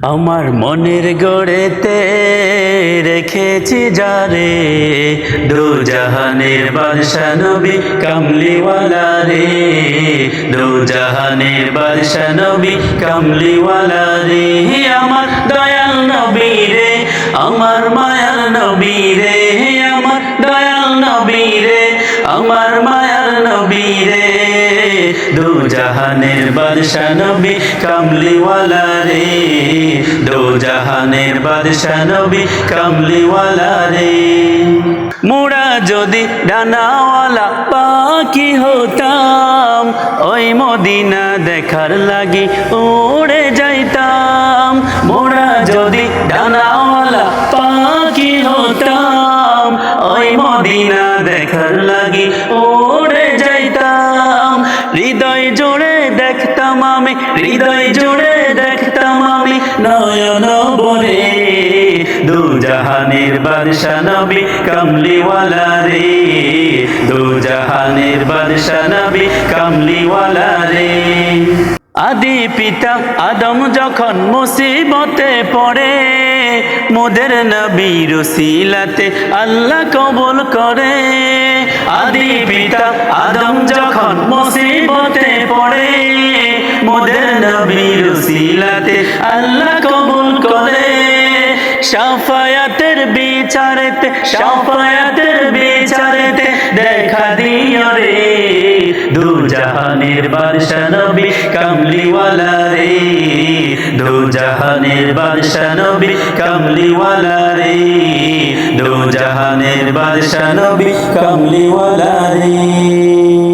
আমার মনের গড়েতে রেখেছি যারে, দু জাহানের বাদশা নবী কামলিওয়ালা রে, দু জাহানের বাদশা নবী কামলিওয়ালা রে। আমার দয়াল নবী রে, আমার মায়ার নবী রে, আমার দয়াল নবী রে, আমার মায়ার নবী রে, দু জাহানের বাদশা নবী কামলিওয়ালা রে, দু জাহানের বাদশা নবী কামলিওয়ালা রে। মোরা যদি ডানাওয়ালা পাখি হতাম, ওই মদিনা দেখার লাগি উড়ে যাইতাম। মোরা যদি ডানাওয়ালা পাখি হতাম, ওই মদিনা দেখার লাগি উড়ে যাইতাম। হৃদয় জোড়ে দেখতাম আমি, হৃদয় জোড়ে দেখতাম আমি নয়ন ভরে, দু জাহানের বাদশা নবী কামলিওয়ালা রে, দু জাহানের বাদশা নবী কামলিওয়ালা রে। আদি পিতা আদম যখন মুসিবতে পড়ে, মোদের নবীর উসিলাতে আল্লাহ কবুল করে। আদি পিতা আদম যখন মুসিবতে পড়ে, মোদের নবীর উসিলাতে আল্লাহ কবুল করে। শাফায়াতের বিচারেতে, শাফায়াতের বিচারেতে দেখা দিও রে, দু জাহানের বাদশা নবী কামলিওয়ালা রে, দু জাহানের বাদশা নবী কামলিওয়ালা রে, দু জাহানের বাদশা নবী কামলিওয়ালা রে।